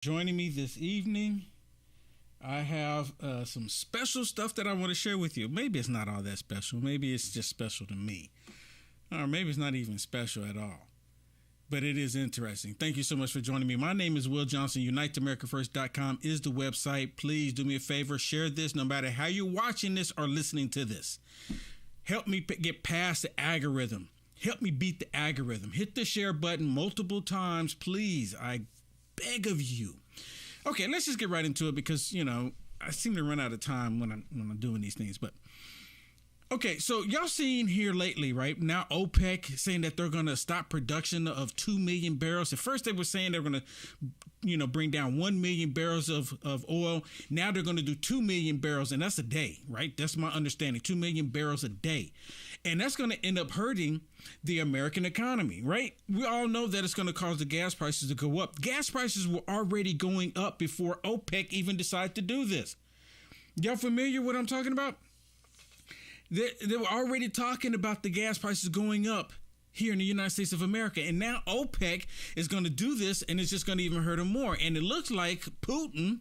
Joining me this evening, I have some special stuff that I want to share with you. Maybe it's not all that special. Maybe it's just special to me. Or maybe it's not even special at all. But it is interesting. Thank you so much for joining me. My name is Will Johnson. UniteAmericaFirst.com is the website. Please do me a favor. Share this no matter how you're watching this or listening to this. Help me get past the algorithm. Help me beat the algorithm. Hit the share button multiple times, please. I beg of you. Okay, let's just get right into it because, I seem to run out of time when I'm doing these things. But okay, so y'all seen here lately, right? Now OPEC saying that they're going to stop production of 2 million barrels. At first they were saying they're going to, bring down 1 million barrels of oil. Now they're going to do 2 million barrels, and that's a day, right? That's my understanding, 2 million barrels a day. And that's going to end up hurting the American economy, right? We all know that it's going to cause the gas prices to go up. Gas prices were already going up before OPEC even decided to do this. Y'all familiar with what I'm talking about? They were already talking about the gas prices going up here in the United States of America. And now OPEC is going to do this, and it's just going to even hurt them more. And it looks like Putin...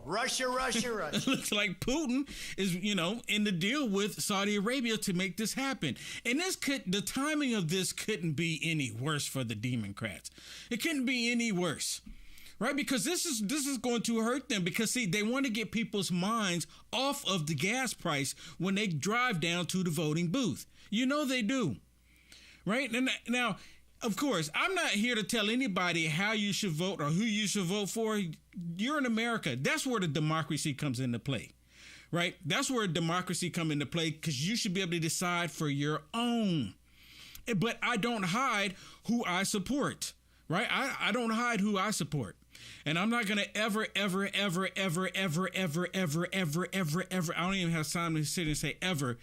Russia. It looks like Putin is, in the deal with Saudi Arabia to make this happen. And the timing of this couldn't be any worse for the Democrats. It couldn't be any worse, right? Because this is going to hurt them because, see, they want to get people's minds off of the gas price when they drive down to the voting booth. They do, right? And now, of course, I'm not here to tell anybody how you should vote or who you should vote for. You're in America. That's where the democracy comes into play, right? That's where democracy comes into play because you should be able to decide for your own. But I don't hide who I support, right? I don't hide who I support. And I'm not going to ever, I don't even have time to sit and say ever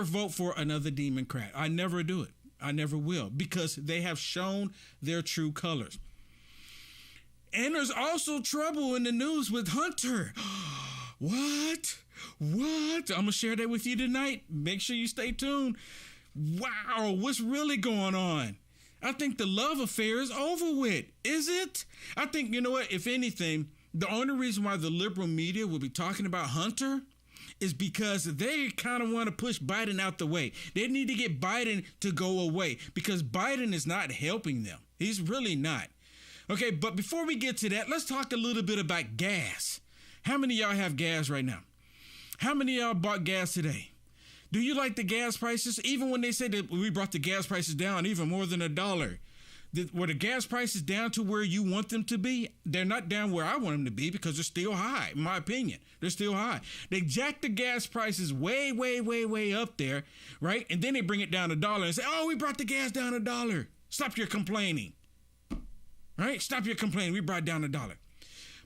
vote for another Democrat. I never do it. I never will because they have shown their true colors. And there's also trouble in the news with Hunter. What? I'm going to share that with you tonight. Make sure you stay tuned. Wow, what's really going on? I think the love affair is over with. Is it? I think, you know what? If anything, the only reason why the liberal media will be talking about Hunter is because they kind of want to push Biden out the way. They need to get Biden to go away because Biden is not helping them. He's really not. Okay, but before we get to that, let's talk a little bit about gas. How many of y'all have gas right now? How many of y'all bought gas today? Do you like the gas prices? Even when they say that we brought the gas prices down even more than $1, were the gas prices down to where you want them to be? They're not down where I want them to be because they're still high, in my opinion. They're still high. They jack the gas prices way, way, way, way up there, right? And then they bring it down $1 and say, oh, we brought the gas down $1. Stop your complaining. Right? Stop your complaining. We brought it down $1.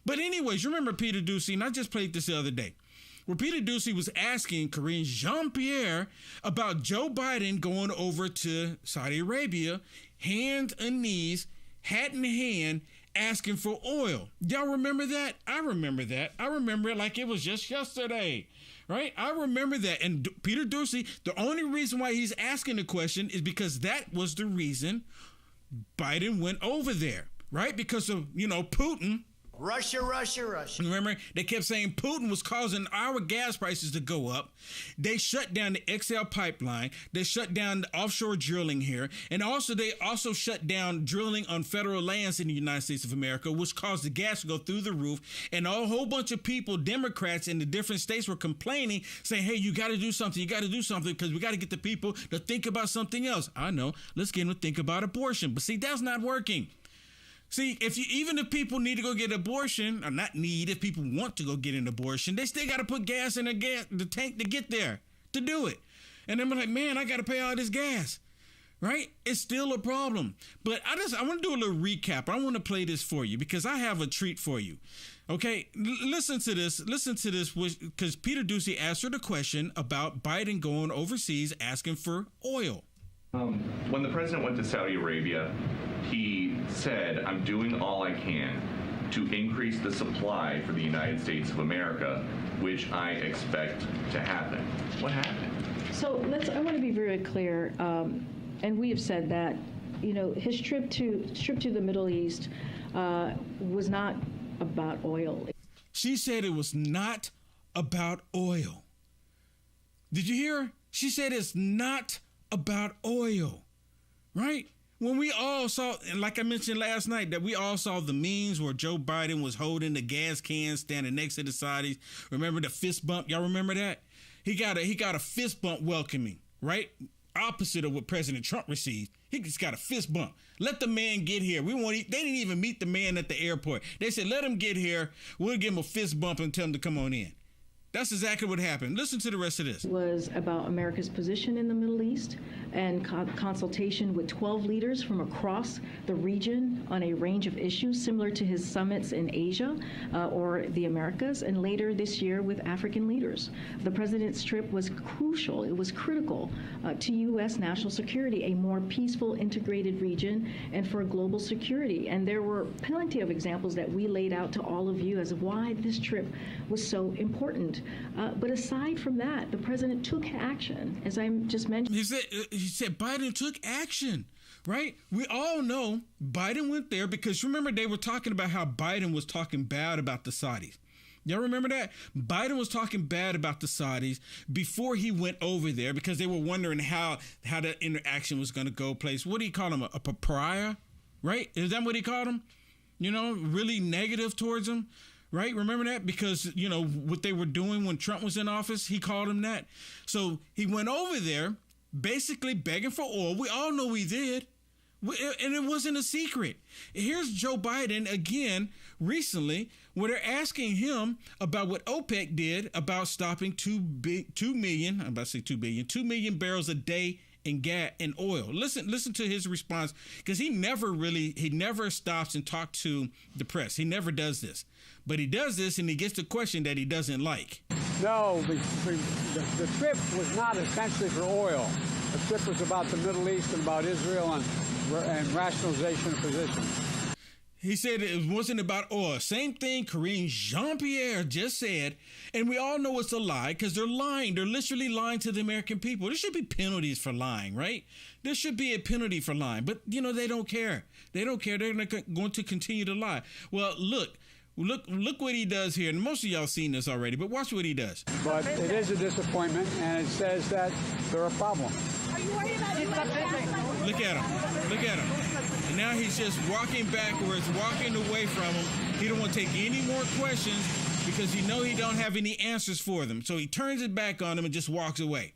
But anyways, you remember Peter Ducey, and I just played this the other day, where Peter Ducey was asking Karine Jean-Pierre about Joe Biden going over to Saudi Arabia, hands and knees, hat in hand, asking for oil. Y'all remember that? I remember that. I remember it like it was just yesterday, right? I remember that. And Peter Ducey, the only reason why he's asking the question is because that was the reason Biden went over there, right? Because of, Putin. Russia. Remember, they kept saying Putin was causing our gas prices to go up. They shut down the XL pipeline. They shut down the offshore drilling here. And they also shut down drilling on federal lands in the United States of America, which caused the gas to go through the roof. And a whole bunch of people, Democrats in the different states, were complaining, saying, hey, you got to do something. You got to do something because we got to get the people to think about something else. I know. Let's get them to think about abortion. But see, that's not working. See, even if people need to go get an abortion, or not need, if people want to go get an abortion, they still got to put gas in the tank to get there, to do it. And then I'm like, man, I got to pay all this gas, right? It's still a problem. But I want to do a little recap. I want to play this for you because I have a treat for you. Okay, listen to this, because Peter Ducey answered the question about Biden going overseas asking for oil. When the president went to Saudi Arabia, he said, I'm doing all I can to increase the supply for the United States of America, which I expect to happen. What happened? So I want to be very clear, and we have said that, his trip to the Middle East was not about oil. She said it was not about oil. Did you hear her? She said it's not about oil, right? When we all saw, and like I mentioned last night, that we all saw the memes where Joe Biden was holding the gas can standing next to the Saudis. Remember the fist bump? Y'all remember that? He got a fist bump welcoming, right? Opposite of what President Trump received. He just got a fist bump. Let the man get here. They didn't even meet the man at the airport. They said, let him get here. We'll give him a fist bump and tell him to come on in. That's exactly what happened. Listen to the rest of this. It was about America's position in the Middle East and consultation with 12 leaders from across the region on a range of issues similar to his summits in Asia or the Americas, and later this year with African leaders. The president's trip was crucial. It was critical to U.S. national security, a more peaceful, integrated region, and for global security. And there were plenty of examples that we laid out to all of you as why this trip was so important. But aside from that, the president took action, as I just mentioned. He said Biden took action, right? We all know Biden went there because remember they were talking about how Biden was talking bad about the Saudis. Y'all remember that? Biden was talking bad about the Saudis before he went over there because they were wondering how that interaction was going to go place. What do you call him? A pariah, right? Is that what he called him? You know, really negative towards him. Right? Remember that? Because, you know, what they were doing when Trump was in office, he called him that. So he went over there basically begging for oil. We all know he did. And it wasn't a secret. Here's Joe Biden again recently where they're asking him about what OPEC did about stopping 2 million barrels a day in gas and oil. Listen to his response because he never stops and talks to the press. He never does this. But he does this and he gets the question that he doesn't like. No, the trip was not essentially for oil. The trip was about the Middle East and about Israel and rationalization of positions. He said it wasn't about oil. Same thing Karine Jean-Pierre just said. And we all know it's a lie because they're lying. They're literally lying to the American people. There should be penalties for lying, right? There should be a penalty for lying. But, you know, they don't care. They don't care. They're going to continue to lie. Well, look what he does here. And most of y'all seen this already, but watch what he does. But it is a disappointment, and it says that there are problems. Look at him. Look at him. And now he's just walking backwards, walking away from him. He don't want to take any more questions because he know he don't have any answers for them. So he turns it back on him and just walks away.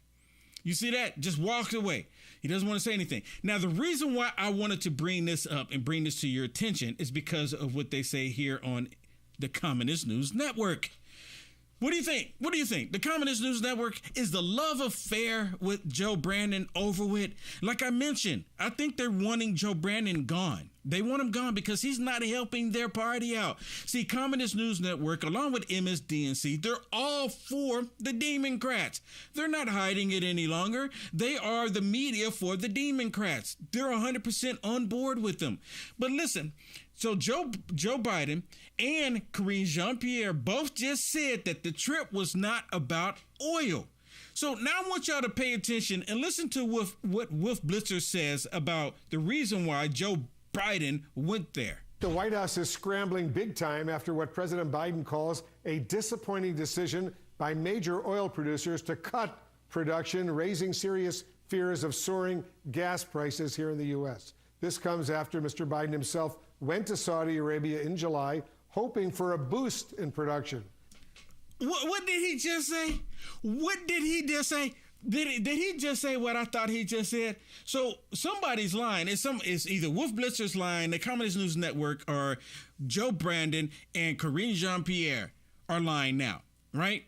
You see that? Just walks away. He doesn't want to say anything. Now, the reason why I wanted to bring this up and bring this to your attention is because of what they say here on the Communist News Network. What do you think? What do you think? The Communist News Network, is the love affair with Joe Brandon over with? Like I mentioned, I think they're wanting Joe Brandon gone. They want him gone because he's not helping their party out. See, Communist News Network, along with MSDNC, they're all for the Democrats. They're not hiding it any longer. They are the media for the Democrats. They're 100% on board with them. But listen, so Joe Biden and Karine Jean-Pierre both just said that the trip was not about oil. So now I want y'all to pay attention and listen to what Wolf Blitzer says about the reason why Joe Biden went there. The White House is scrambling big time after what President Biden calls a disappointing decision by major oil producers to cut production, raising serious fears of soaring gas prices here in the U.S. This comes after Mr. Biden himself went to Saudi Arabia in July, hoping for a boost in production. What did he just say? What did he just say? Did he just say what I thought he just said? So somebody's lying. It's either Wolf Blitzer's lying, the Communist News Network, or Joe Brandon and Karine Jean-Pierre are lying now, right?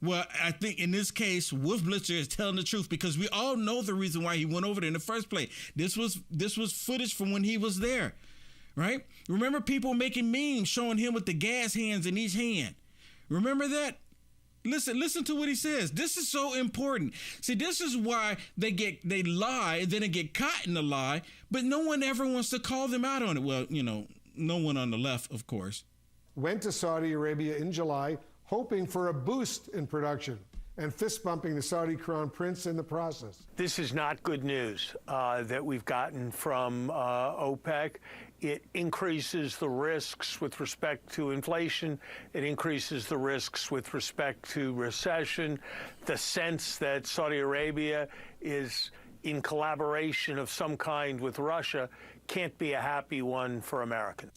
Well, I think in this case, Wolf Blitzer is telling the truth because we all know the reason why he went over there in the first place. This was footage from when he was there, right? Remember people making memes showing him with the gas hands in each hand. Remember that? Listen to what he says. This is so important. See, this is why they lie and then they get caught in the lie, but no one ever wants to call them out on it. Well, you know, no one on the left, of course. Went to Saudi Arabia in July, hoping for a boost in production and fist bumping the Saudi crown prince in the process. This is not good news that we've gotten from OPEC. It increases the risks with respect to inflation. It increases the risks with respect to recession. The sense that Saudi Arabia is in collaboration of some kind with Russia can't be a happy one for Americans.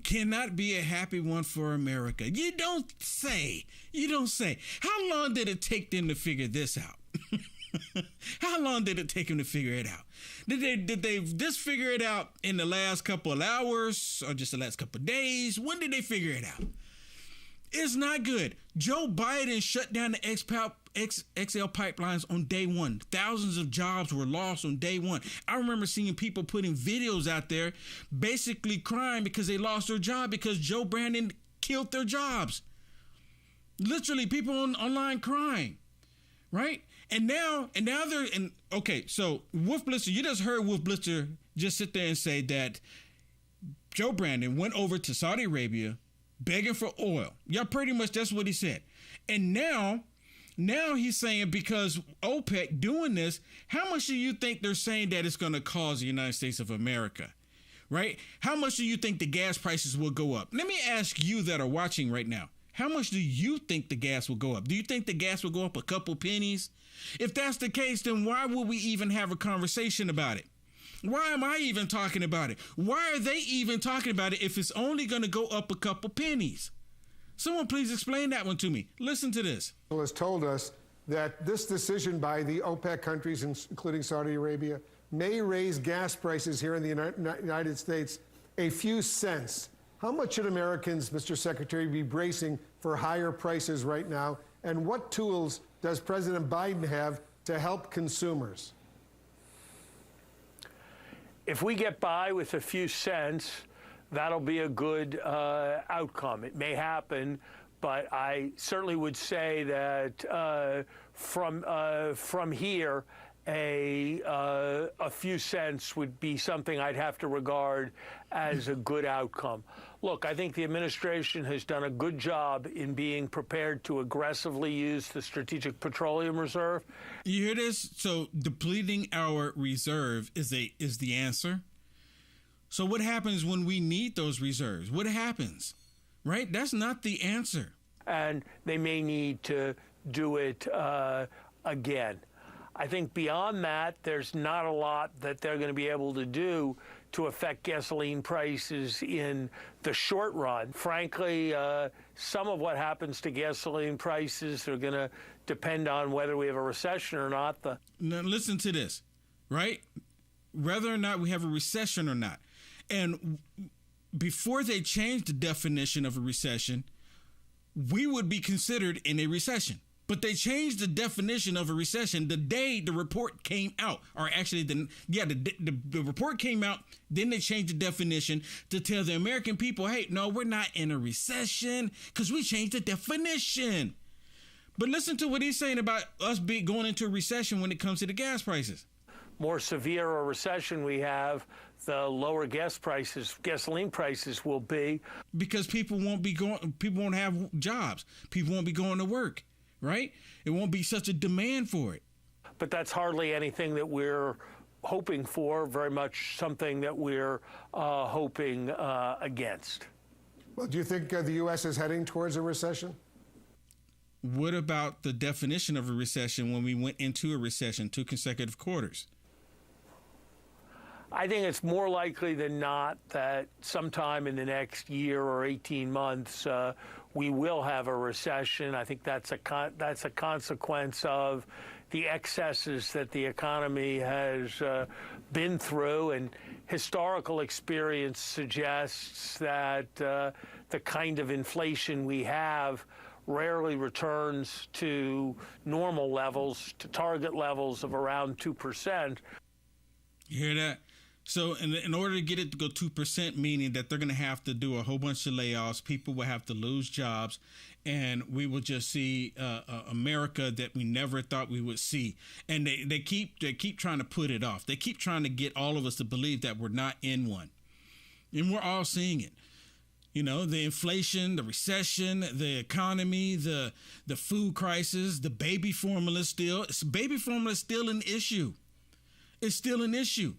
Cannot be a happy one for America. You don't say. You don't say. How long did it take them to figure this out? How long did it take them to figure it out? Did they just figure it out in the last couple of hours or just the last couple of days? When did they figure it out? It's not good. Joe Biden shut down the XL pipelines on day one. Thousands of jobs were lost on day one. I remember seeing people putting videos out there basically crying because they lost their job because Joe Brandon killed their jobs. Literally, people online crying, right? And now they're in. Okay, so Wolf Blitzer, you just heard Wolf Blitzer just sit there and say that Joe Brandon went over to Saudi Arabia begging for oil. Yeah, pretty much that's what he said. And now he's saying because OPEC doing this, how much do you think they're saying that it's going to cause the United States of America, right? How much do you think the gas prices will go up? Let me ask you that are watching right now. How much do you think the gas will go up? Do you think the gas will go up a couple pennies? If that's the case, then why would we even have a conversation about it? Why am I even talking about it? Why are they even talking about it if it's only going to go up a couple pennies? Someone please explain that one to me. Listen to this. Has told us that this decision by the OPEC countries, including Saudi Arabia, may raise gas prices here in the United States a few cents. How much should Americans, Mr. Secretary, be bracing for higher prices right now? And what tools does President Biden have to help consumers? If we get by with a few cents, that'll be a good outcome. It may happen, but I certainly would say that from here, a few cents would be something I'd have to regard as a good outcome. Look, I think the administration has done a good job in being prepared to aggressively use the Strategic Petroleum Reserve. You hear this? So depleting our reserve is the answer. So what happens when we need those reserves? What happens? Right? That's not the answer. And they may need to do it again. I think beyond that, there's not a lot that they're going to be able to do to affect gasoline prices in the short run. Frankly, some of what happens to gasoline prices are going to depend on whether we have a recession or not. Now listen to this, right? Whether or not we have a recession or not. And before they changed the definition of a recession, we would be considered in a recession. But they changed the definition of a recession the day the report came out. Or actually, the report came out, then they changed the definition to tell the American people, hey, no, we're not in a recession because we changed the definition. But listen to what he's saying about us going into a recession when it comes to the gas prices. More severe a recession we have, the lower gasoline prices will be. Because people won't have jobs. People won't be going to work. Right? It won't be such a demand for it. But that's hardly anything that we're hoping for, very much something that we're hoping against. Well, do you think the U.S. is heading towards a recession? What about the definition of a recession when we went into a recession, 2 consecutive quarters? I think it's more likely than not that sometime in the next year or 18 months, we will have a recession. I think that's a consequence of the excesses that the economy has been through, and historical experience suggests that the kind of inflation we have rarely returns to normal levels, to target levels of around 2%. You hear that? So in order to get it to go 2%, meaning that they're going to have to do a whole bunch of layoffs, people will have to lose jobs, and we will just see America that we never thought we would see. And they keep trying to put it off. They keep trying to get all of us to believe that we're not in one. And we're all seeing it. You know, the inflation, the recession, the economy, the food crisis, the baby formula still. Baby formula is still an issue. It's still an issue.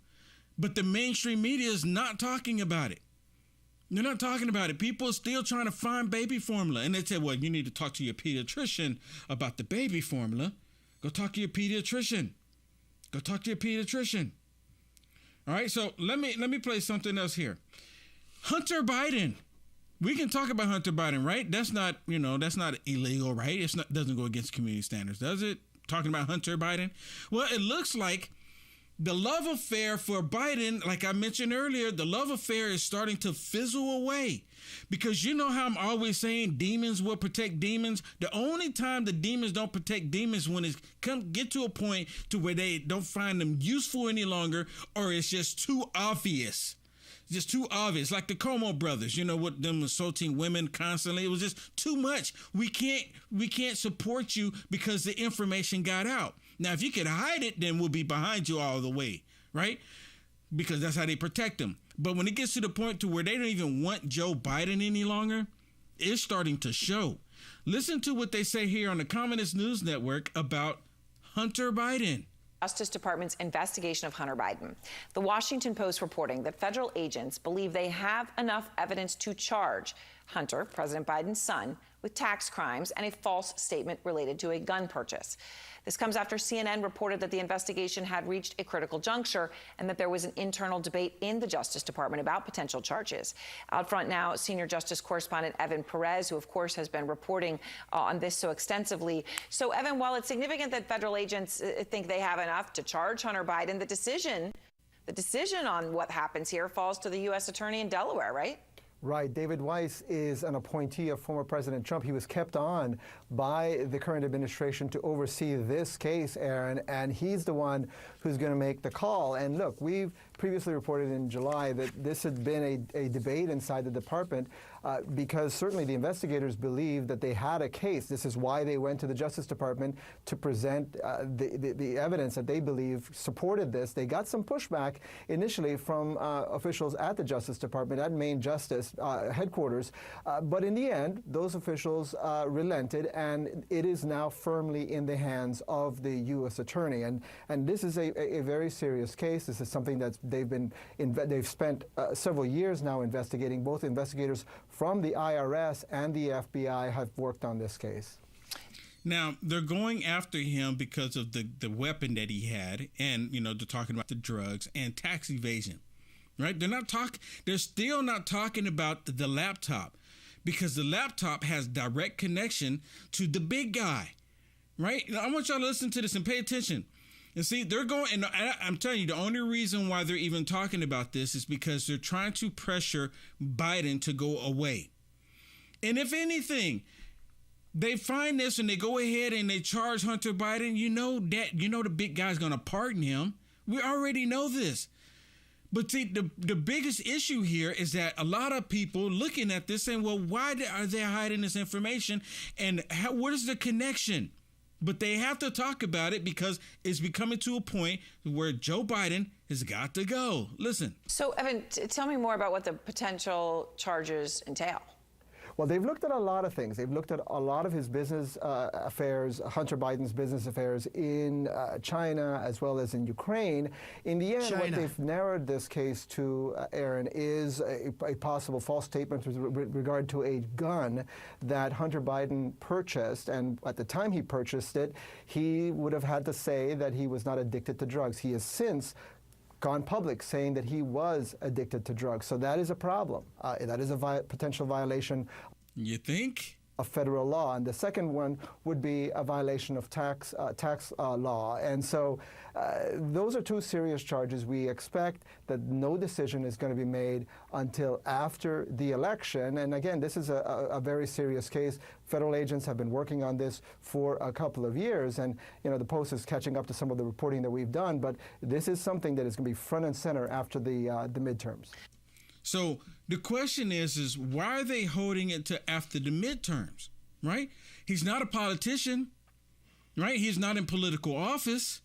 But the mainstream media is not talking about it. They're not talking about it. People are still trying to find baby formula. And they say, well, you need to talk to your pediatrician about the baby formula. Go talk to your pediatrician. Go talk to your pediatrician. All right, so let me play something else here. Hunter Biden. We can talk about Hunter Biden, right? That's not illegal, right? Doesn't go against community standards, does it? Talking about Hunter Biden? Well, it looks like the love affair for Biden, like I mentioned earlier, the love affair is starting to fizzle away. Because you know how I'm always saying demons will protect demons? The only time the demons don't protect demons when it get to a point to where they don't find them useful any longer, or it's just too obvious. Just too obvious, like the Como brothers, with them assaulting women constantly. It was just too much. We can't support you because the information got out. Now, if you could hide it, then we'll be behind you all the way, right? Because that's how they protect them. But when it gets to the point to where they don't even want Joe Biden any longer, it's starting to show. Listen to what they say here on the Communist News Network about Hunter Biden. Justice Department's investigation of Hunter Biden. The Washington Post reporting that federal agents believe they have enough evidence to charge Hunter, President Biden's son, with tax crimes and a false statement related to a gun purchase. This comes after CNN reported that the investigation had reached a critical juncture and that there was an internal debate in the Justice Department about potential charges. Out front now, senior justice correspondent Evan Perez, who, of course, has been reporting on this so extensively. So, Evan, while it's significant that federal agents think they have enough to charge Hunter Biden, the decision on what happens here falls to the U.S. attorney in Delaware, right? Right. David Weiss is an appointee of former President Trump. He was kept on by the current administration to oversee this case, Aaron, and he's the one who's going to make the call. And look, we've previously reported in July that this had been a debate inside the department because certainly the investigators believed that they had a case. This is why they went to the Justice Department to present the evidence that they believe supported this. They got some pushback initially from officials at the Justice Department, at Main Justice headquarters, but in the end, those officials relented, and it is now firmly in the hands of the U.S. Attorney. And this is a very serious case. This is something that they've spent several years now investigating. Both investigators from the IRS and the FBI have worked on this case. Now, they're going after him because of the weapon that he had, and, they're talking about the drugs and tax evasion, right? They're still not talking about the laptop, because the laptop has direct connection to the big guy, right? I want y'all to listen to this and pay attention. And see, they're going, and I'm telling you, the only reason why they're even talking about this is because they're trying to pressure Biden to go away. And if anything, they find this and they go ahead and they charge Hunter Biden, the big guy's going to pardon him. We already know this. But see, the biggest issue here is that a lot of people looking at this saying, well, why are they hiding this information? And what is the connection? But they have to talk about it because it's becoming to a point where Joe Biden has got to go. Listen. So, Evan, tell me more about what the potential charges entail. Well, they've looked at a lot of things. They've looked at a lot of his business affairs, Hunter Biden's business affairs in China as well as in Ukraine. In the end, what they've narrowed this case to, Aaron, is a possible false statement with regard to a gun that Hunter Biden purchased. And at the time he purchased it, he would have had to say that he was not addicted to drugs. He has since gone public saying that he was addicted to drugs. So that is a problem. That is a potential violation. You think? Of federal law. And the second one would be a violation of tax law. And so those are two serious charges. We expect that no decision is going to be made until after the election. And again, this is a very serious case. Federal agents have been working on this for a couple of years. And, the Post is catching up to some of the reporting that we've done. But this is something that is going to be front and center after the midterms. So the question is why are they holding it to after the midterms, right? He's not a politician, right? He's not in political office.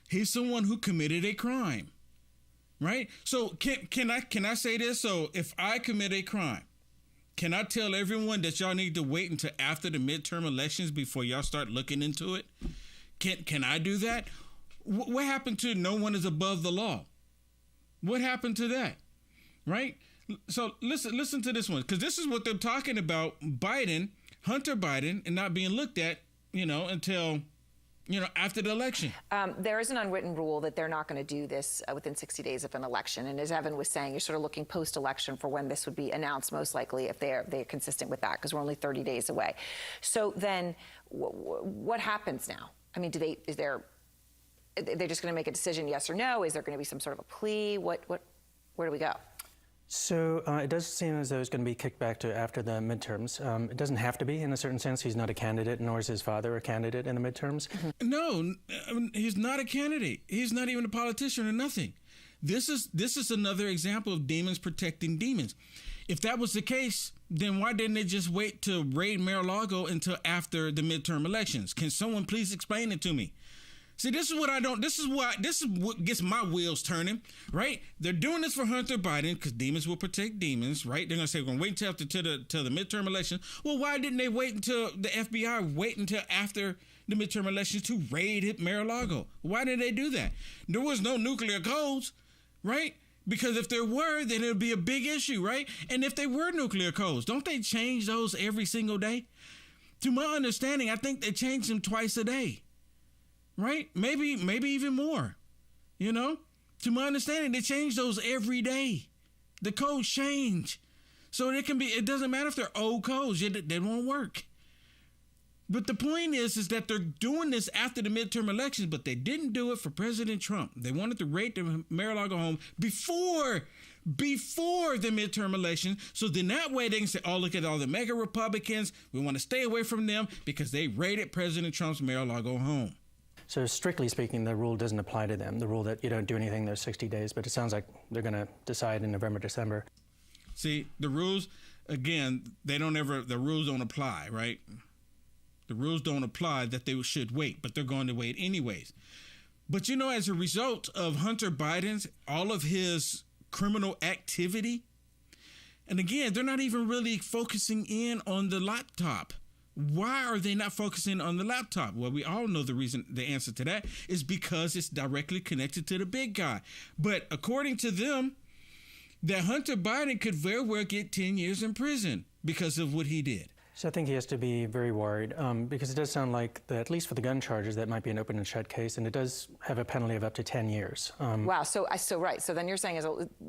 He's someone who committed a crime, right? So can I say this? So if I commit a crime, can I tell everyone that y'all need to wait until after the midterm elections before y'all start looking into it? Can I do that? What happened to no one is above the law? What happened to that? Right? So listen to this one, because this is what they're talking about Biden, Hunter Biden, and not being looked at, until, after the election. There is an unwritten rule that they're not going to do this within 60 days of an election. And as Evan was saying, you're sort of looking post-election for when this would be announced, most likely, if they're consistent with that, because we're only 30 days away. So then what happens now? I mean, they're just going to make a decision, yes or no? Is there going to be some sort of a plea? Where do we go? So it does seem as though it's going to be kicked back to after the midterms. It doesn't have to be, in a certain sense. He's not a candidate, nor is his father a candidate in the midterms. No, he's not a candidate. He's not even a politician or nothing. This is another example of demons protecting demons. If that was the case, then why didn't they just wait to raid Mar-a-Lago until after the midterm elections? Can someone please explain it to me? See, this is what gets my wheels turning, right? They're doing this for Hunter Biden because demons will protect demons, right? They're going to say, we're going to wait until after till the midterm election. Well, why didn't they wait until the FBI wait until after the midterm elections to raid Mar-a-Lago? Why did they do that? There was no nuclear codes, right? Because if there were, then it would be a big issue, right? And if they were nuclear codes, don't they change those every single day? To my understanding, I think they change them twice a day. Right? Maybe even more, To my understanding, they change those every day. The codes change. So it doesn't matter if they're old codes, they won't work. But the point is that they're doing this after the midterm elections, but they didn't do it for President Trump. They wanted to raid the Mar-a-Lago home before the midterm election. So then that way they can say, oh, look at all the mega Republicans. We want to stay away from them because they raided President Trump's Mar-a-Lago home. So strictly speaking, the rule doesn't apply to them, the rule that you don't do anything in those 60 days, but it sounds like they're going to decide in November, December. See, the rules, again, the rules don't apply, right? The rules don't apply that they should wait, but they're going to wait anyways. But, as a result of Hunter Biden's, all of his criminal activity, and again, they're not even really focusing in on the laptop. Why are they not focusing on the laptop? Well, we all know the answer to that is because it's directly connected to the big guy. But according to them, that Hunter Biden could very well get 10 years in prison because of what he did. So I think he has to be very worried because it does sound like that, at least for the gun charges, that might be an open and shut case, and it does have a penalty of up to 10 years. Wow. So right. So then you're saying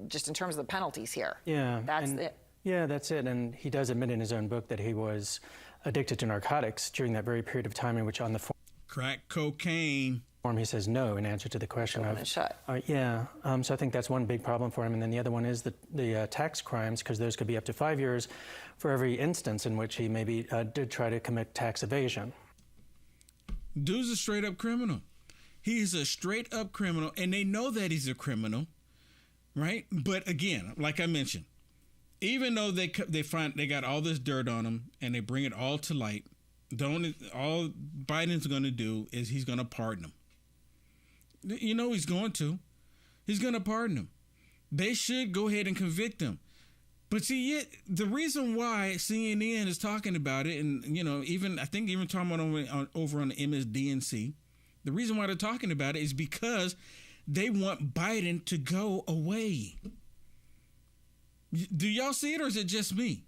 just in terms of the penalties here. Yeah. That's it. Yeah, that's it. And he does admit in his own book that he was addicted to narcotics during that very period of time in which on the crack cocaine form he says no in answer to the question open and shut. So I think that's one big problem for him. And then the other one is the tax crimes, because those could be up to 5 years for every instance in which he maybe did try to commit tax evasion. Dude's a straight up criminal. He's a straight up criminal, and they know that he's a criminal, right? But again, like I mentioned, even though they got all this dirt on him and they bring it all to light, all Biden's going to do is he's going to pardon him. He's going to. He's going to pardon him. They should go ahead and convict him. But see, the reason why CNN is talking about it, and even talking about over on the MSDNC, the reason why they're talking about it is because they want Biden to go away. Do y'all see it, or is it just me?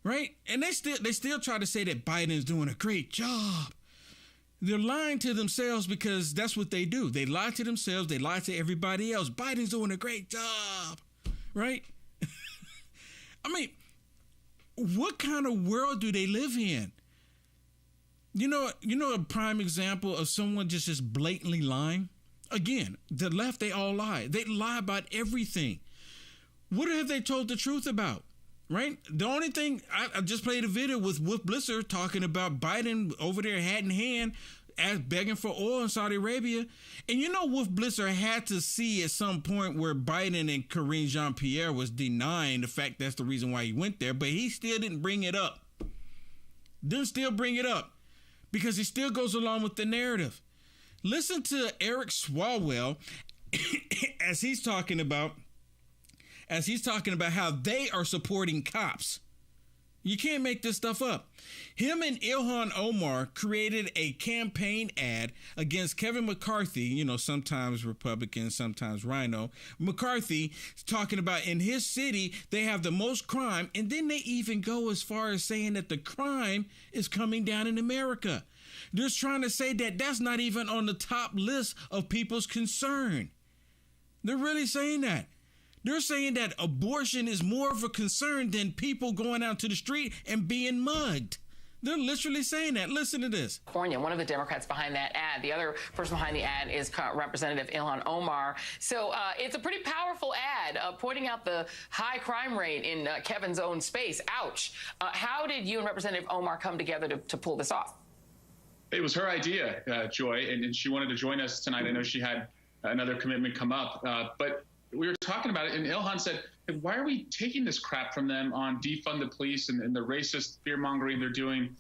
Right? And they still try to say that Biden's doing a great job. They're lying to themselves because that's what they do. They lie to themselves. They lie to everybody else. Biden's doing a great job. Right? I mean, what kind of world do they live in? A prime example of someone just blatantly lying? Again, the left, they all lie. They lie about everything. What have they told the truth about, right? The only thing, I just played a video with Wolf Blitzer talking about Biden over there hat in hand, begging for oil in Saudi Arabia. And Wolf Blitzer had to see at some point where Biden and Karine Jean-Pierre was denying the fact that's the reason why he went there, but he still didn't bring it up. Didn't still bring it up because he still goes along with the narrative. Listen to Eric Swalwell as he's talking about how they are supporting cops. You can't make this stuff up. Him and Ilhan Omar created a campaign ad against Kevin McCarthy, you know, sometimes Republican, sometimes Rhino. McCarthy talking about in his city, they have the most crime. And then they even go as far as saying that the crime is coming down in America. They're trying to say that that's not even on the top list of people's concern. They're really saying that. They're saying that abortion is more of a concern than people going out to the street and being mugged. They're literally saying that. Listen to this. California, one of the Democrats behind that ad. The other person behind the ad is Representative Ilhan Omar. So it's a pretty powerful ad pointing out the high crime rate in Kevin's own space. Ouch. How did you and Representative Omar come together to pull this off? It was her idea, Joy, and she wanted to join us tonight. I know she had another commitment come up, but we were talking about it, and Ilhan said, why are we taking this crap from them on defund the police and the racist fear-mongering they're doing?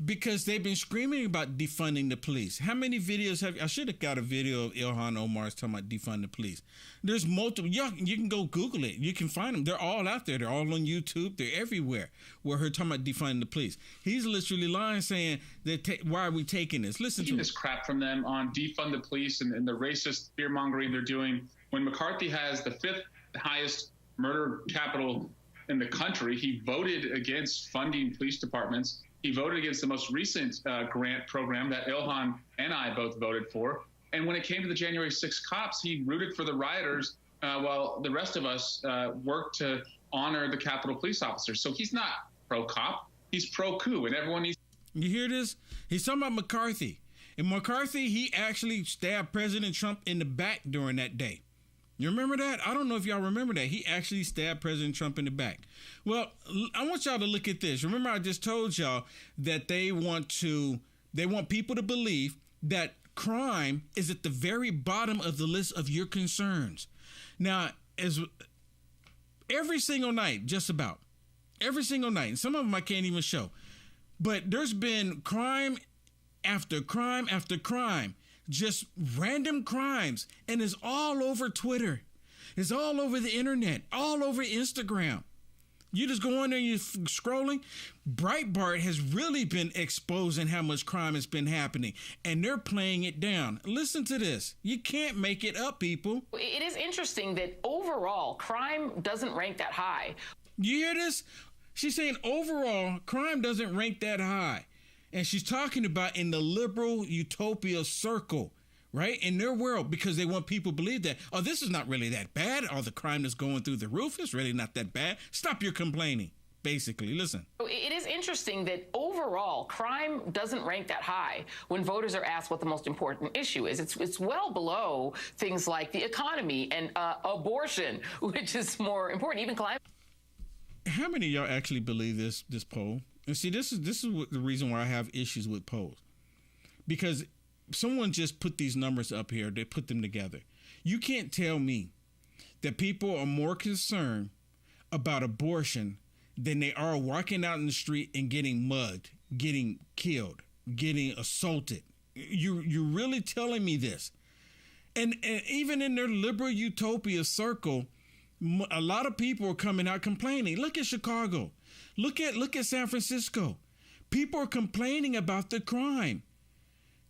Because they've been screaming about defunding the police. How many videos have I should have got a video of Ilhan Omar talking about defund the police. There's multiple. You can go Google it. You can find them. They're all out there. They're all on YouTube. They're everywhere where her talking about defunding the police. He's literally lying saying that why are we taking this? Listen to this crap from them on defund the police and the racist fear-mongering they're doing. When McCarthy has the 5th highest murder capital in the country, he voted against funding police departments. He voted against the most recent grant program that Ilhan and I both voted for. And when it came to the January 6th cops, he rooted for the rioters while the rest of us worked to honor the Capitol police officers. So he's not pro-cop. He's pro-coup, and everyone needs... You hear this? He's talking about McCarthy. And McCarthy, he actually stabbed President Trump in the back during that day. You remember that? I don't know if y'all remember that. He actually stabbed President Trump in the back. Well, I want y'all to look at this. Remember, I just told y'all that they want people to believe that crime is at the very bottom of the list of your concerns. Now, as every single night, just about every single night, and some of them I can't even show, but there's been crime after crime after crime. Just random crimes, and it's all over Twitter. It's all over the internet, all over Instagram. You just go on there and you're scrolling. Breitbart has really been exposing how much crime has been happening, and they're playing it down. Listen to this. You can't make it up, people. It is interesting that overall, crime doesn't rank that high. You hear this? She's saying overall, crime doesn't rank that high. And she's talking about in the liberal utopia circle, right? In their world, because they want people to believe that, oh, this is not really that bad. Oh, the crime that's going through the roof is really not that bad. Stop your complaining, basically. Listen. It is interesting that overall, crime doesn't rank that high when voters are asked what the most important issue is. It's well below things like the economy and abortion, which is more important, even climate. How many of y'all actually believe this poll? And see, this is the reason why I have issues with polls, because someone just put these numbers up here. They put them together. You can't tell me that people are more concerned about abortion than they are walking out in the street and getting mugged, getting killed, getting assaulted. You're really telling me this? And even in their liberal utopia circle, a lot of people are coming out complaining. Look at Chicago. Look at San Francisco. People are complaining about the crime.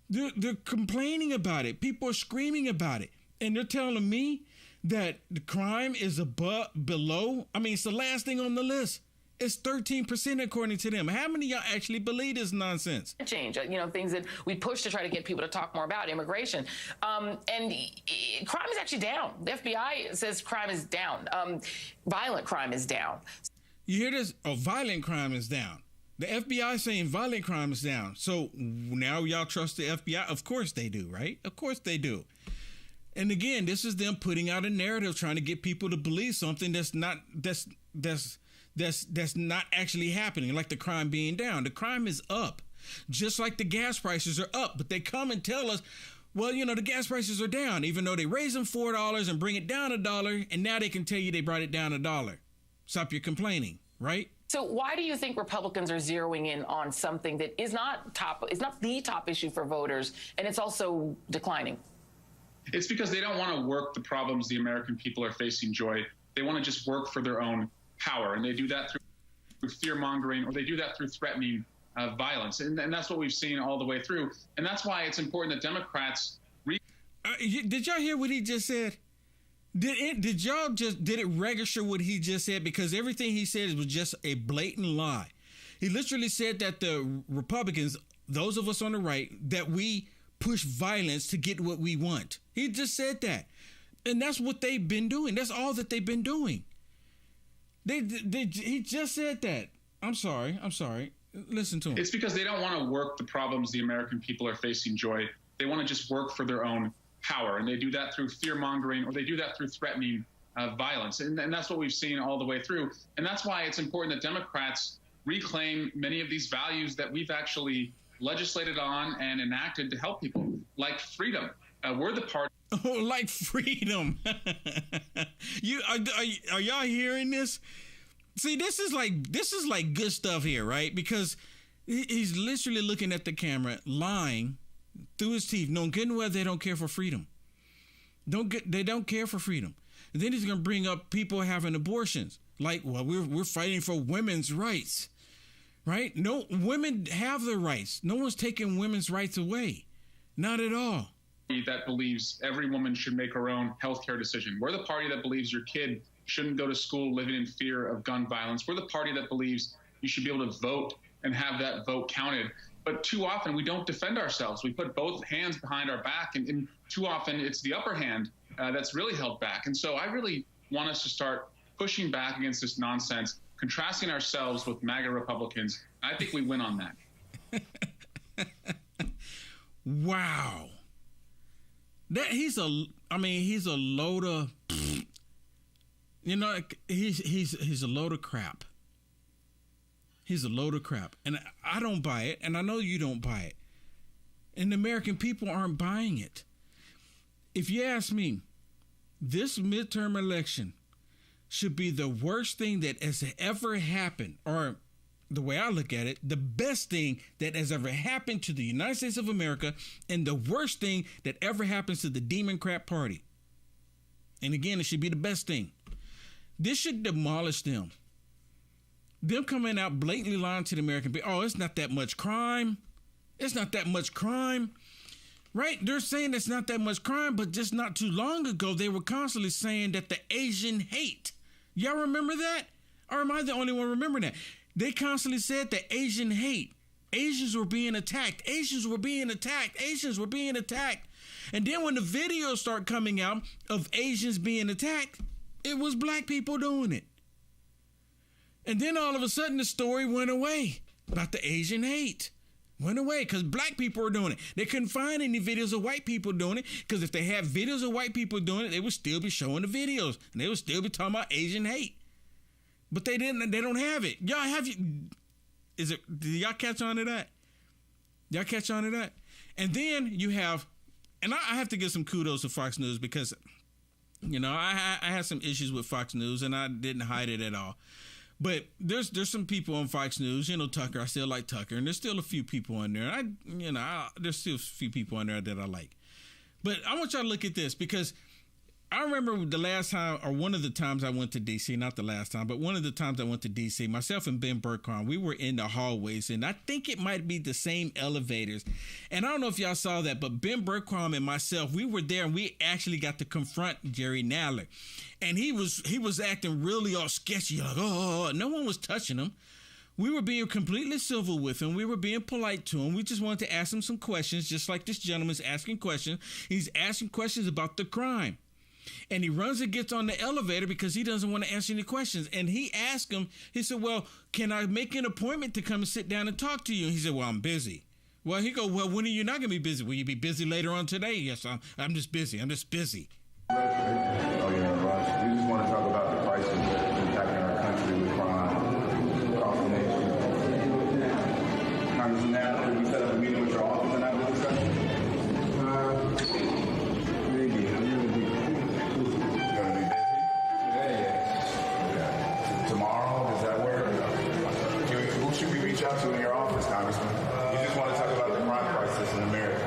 They're complaining about it. People are screaming about it. And they're telling me that the crime is below. I mean, it's the last thing on the list. It's 13% according to them. How many of y'all actually believe this nonsense? Change, things that we push to try to get people to talk more about immigration. And crime is actually down. The FBI says crime is down. Violent crime is down. You hear this? Oh, violent crime is down. The FBI saying violent crime is down. So now y'all trust the FBI? Of course they do, right? Of course they do. And again, this is them putting out a narrative, trying to get people to believe something that's not actually happening, like the crime being down. The crime is up, just like the gas prices are up. But they come and tell us, well, the gas prices are down, even though they raise them $4 and bring it down $1, and now they can tell you they brought it down $1. Stop your complaining, right? So why do you think Republicans are zeroing in on something that is not the top issue for voters, and it's also declining? It's because they don't want to work the problems the American people are facing, Joy. They want to just work for their own power, and they do that through... through fear-mongering, or they do that through threatening violence. And that's what we've seen all the way through. And that's why it's important that Democrats... Did y'all hear what he just said? Did it register what he just said? Because everything he said was just a blatant lie. He literally said that the Republicans, those of us on the right, that we push violence to get what we want. He just said that. And that's what they've been doing. That's all that they've been doing. He just said that. I'm sorry. Listen to him. It's because they don't want to work the problems the American people are facing, Joy. They want to just work for their own power. And they do that through fear-mongering, or they do that through threatening violence. And that's what we've seen all the way through. And that's why it's important that Democrats reclaim many of these values that we've actually legislated on and enacted to help people, like freedom. We're the party. Oh, like freedom. Are y'all hearing this? See, this is like good stuff here, right? Because he's literally looking at the camera, lying through his teeth, knowing good and well they don't care for freedom. They don't care for freedom. And then he's going to bring up people having abortions. Like, well, we're fighting for women's rights, right? No, women have their rights. No one's taking women's rights away. Not at all. That believes every woman should make her own healthcare decision. We're the party that believes your kid shouldn't go to school living in fear of gun violence. We're the party that believes you should be able to vote and have that vote counted. But too often we don't defend ourselves. We put both hands behind our back, and too often it's the upper hand that's really held back. And so I really want us to start pushing back against this nonsense, contrasting ourselves with MAGA Republicans. I think we win on that. Wow. He's a load of, he's a load of crap. He's a load of crap. And I don't buy it, and I know you don't buy it. And the American people aren't buying it. If you ask me, this midterm election should be the worst thing that has ever happened, or the way I look at it, the best thing that has ever happened to the United States of America, and the worst thing that ever happens to the Democrat Party. And again, it should be the best thing. This should demolish them. Them coming out blatantly lying to the American people. Oh, it's not that much crime. It's not that much crime. Right? They're saying it's not that much crime, but just not too long ago, they were constantly saying that the Asian hate. Y'all remember that? Or am I the only one remembering that? They constantly said that Asian hate. Asians were being attacked. Asians were being attacked. Asians were being attacked. And then when the videos start coming out of Asians being attacked, it was black people doing it. And then all of a sudden the story went away about the Asian hate. Went away because black people were doing it. They couldn't find any videos of white people doing it, because if they had videos of white people doing it, they would still be showing the videos and they would still be talking about Asian hate. But they didn't. They don't have it. Y'all have you? Did y'all catch on to that? Y'all catch on to that? And then you have, and I have to give some kudos to Fox News, because, I had some issues with Fox News and I didn't hide it at all. But there's some people on Fox News, Tucker. I still like Tucker, and there's still a few people on there. There's still a few people on there that I like. But I want y'all to look at this, because I remember the last time, or one of the times I went to D.C., not the last time, but one of the times I went to D.C., myself and Ben Bergquam, we were in the hallways, and I think it might be the same elevators. And I don't know if y'all saw that, but Ben Bergquam and myself, we were there, and we actually got to confront Jerry Nadler. And he was acting really all sketchy, like, oh, no one was touching him. We were being completely civil with him. We were being polite to him. We just wanted to ask him some questions, just like this gentleman's asking questions. He's asking questions about the crime. And he runs and gets on the elevator because he doesn't want to answer any questions. And he asked him, he said, well, can I make an appointment to come and sit down and talk to you? And he said, well, I'm busy. Well, he goes, well, when are you not going to be busy? Will you be busy later on today? Yes, I'm just busy. I'm just busy. Oh, yeah, Rush. We just want to talk about the crisis impacting our country with crime across the nation. Congressman Nadler, can we set up a meeting with your office and have a discussion? Maybe. I'm going to be busy. Yeah. Tomorrow, does that work? Who should we reach out to in your office, Congressman? We just want to talk about the crime crisis in America.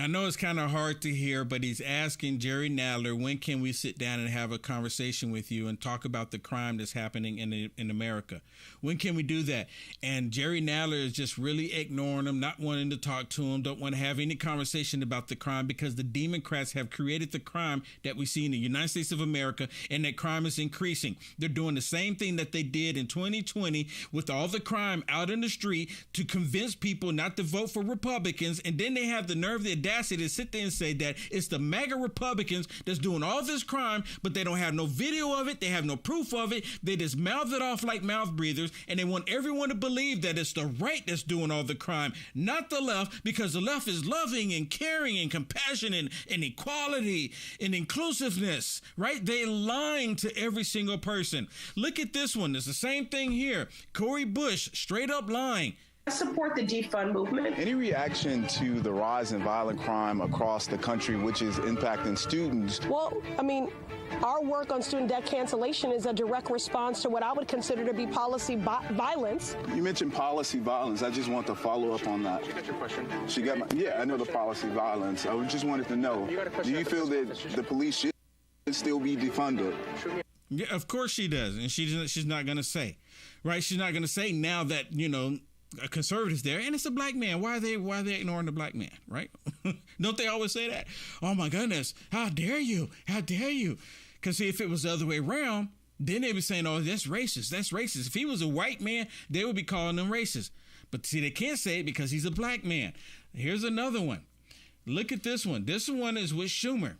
I know it's kind of hard to hear, but he's asking Jerry Nadler, when can we sit down and have a conversation with you and talk about the crime that's happening in America? When can we do that? And Jerry Nadler is just really ignoring him, not wanting to talk to him, don't want to have any conversation about the crime because the Democrats have created the crime that we see in the United States of America, and that crime is increasing. They're doing the same thing that they did in 2020 with all the crime out in the street to convince people not to vote for Republicans, and then they have the nerve, the audacity to sit there and say that it's the MAGA Republicans that's doing all this crime, but they don't have no video of it, they have no proof of it, they just mouth it off like mouth breathers, and they want everyone to believe that it's the right that's doing all the crime, not the left, because the left is loving and caring and compassion and equality and inclusiveness, right? They're lying to every single person. Look at this one. It's the same thing here. Cori Bush, straight up lying. I support the defund movement. Any reaction to the rise in violent crime across the country, which is impacting students? Well, I mean, our work on student debt cancellation is a direct response to what I would consider to be policy violence. You mentioned policy violence. I just want to follow up on that. She got your question? She got my, yeah, I know the policy violence. I just wanted to know, do you feel that the police should still be defunded? Yeah, of course she does. And she's not going to say, right? She's not going to say now that, you know, a conservative's there and it's a black man. Why are they ignoring the black man, right? Don't they always say that? Oh my goodness, how dare you? How dare you? Because see, if it was the other way around, then they'd be saying, oh, that's racist. That's racist. If he was a white man, they would be calling him racist. But see, they can't say it because he's a black man. Here's another one. Look at this one. This one is with Schumer.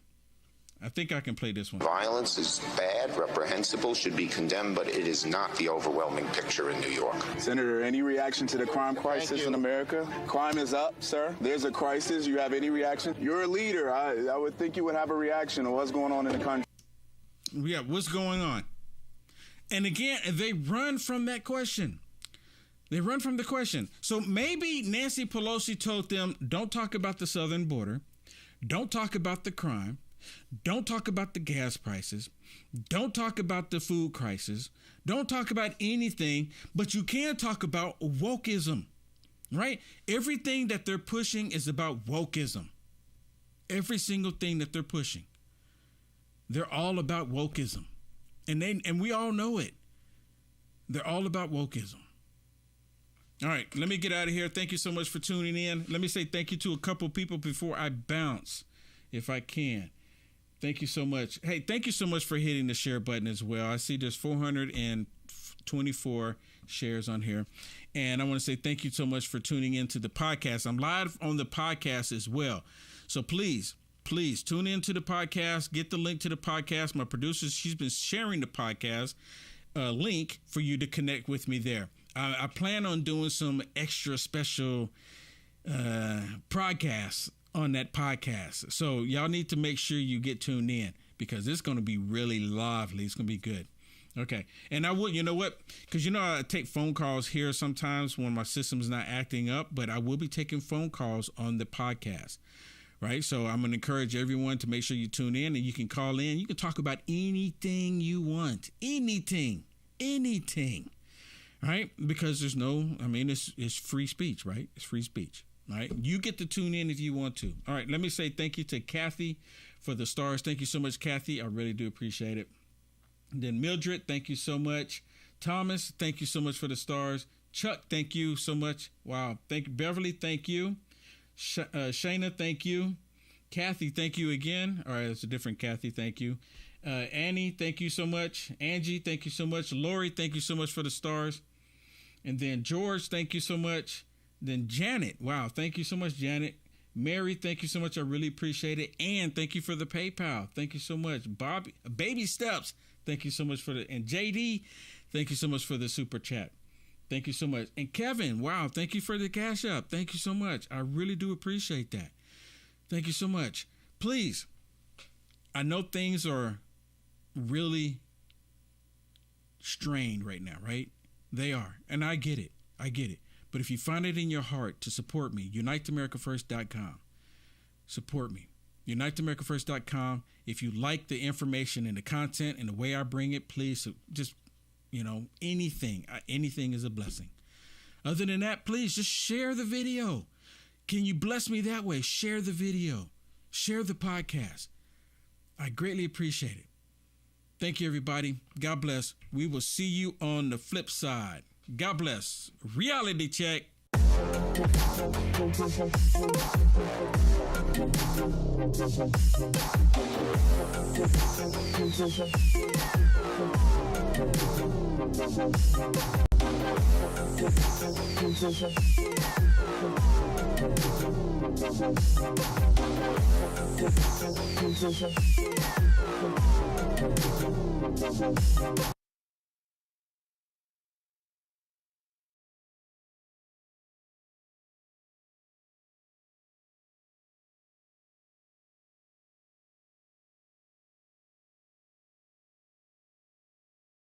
I think I can play this one. Violence is bad, reprehensible, should be condemned, but it is not the overwhelming picture in New York. Senator, any reaction to the crime crisis in America? Crime is up, sir. There's a crisis. You have any reaction? You're a leader. I would think you would have a reaction to what's going on in the country. Yeah, what's going on? And again, they run from that question. They run from the question. So maybe Nancy Pelosi told them, don't talk about the southern border. Don't talk about the crime. Don't talk about the gas prices. Don't talk about the food crisis. Don't talk about anything, but you can talk about wokeism, right? Everything that they're pushing is about wokeism. Every single thing that they're pushing. They're all about wokeism. And we all know it. They're all about wokeism. All right, let me get out of here. Thank you so much for tuning in. Let me say thank you to a couple people before I bounce, if I can. Thank you so much. Hey, thank you so much for hitting the share button as well. I see there's 424 shares on here. And I want to say thank you so much for tuning into the podcast. I'm live on the podcast as well. So please tune into the podcast. Get the link to the podcast. My producer, she's been sharing the podcast link for you to connect with me there. I plan on doing some extra special podcasts on that podcast. So y'all need to make sure you get tuned in because it's going to be really lively. It's going to be good. Okay. And I will, you know what? Because, you know, I take phone calls here sometimes when my system's not acting up, but I will be taking phone calls on the podcast. Right. So I'm going to encourage everyone to make sure you tune in and you can call in. You can talk about anything you want. Anything. Right. Because there's it's free speech. Right. It's free speech. All right. You get to tune in if you want to. All right. Let me say thank you to Kathy for the stars. Thank you so much, Kathy. I really do appreciate it. And then Mildred, thank you so much. Thomas, thank you so much for the stars. Chuck, thank you so much. Wow. Thank you. Beverly, thank you. Shayna, thank you. Kathy, thank you again. All right. It's a different Kathy. Thank you. Annie, thank you so much. Angie, thank you so much. Lori, thank you so much for the stars. And then George, thank you so much. Then Janet, wow, thank you so much, Janet. Mary, thank you so much. I really appreciate it. And thank you for the PayPal. Thank you so much. Bobby, Baby Steps, thank you so much for and JD, thank you so much for the super chat. Thank you so much. And Kevin, wow, thank you for the cash up. Thank you so much. I really do appreciate that. Thank you so much. Please, I know things are really strained right now, right? They are. And I get it. But if you find it in your heart to support me, UniteAmericaFirst.com. Support me. UniteAmericaFirst.com. If you like the information and the content and the way I bring it, please just, anything is a blessing. Other than that, please just share the video. Can you bless me that way? Share the video. Share the podcast. I greatly appreciate it. Thank you, everybody. God bless. We will see you on the flip side. God bless. Reality check.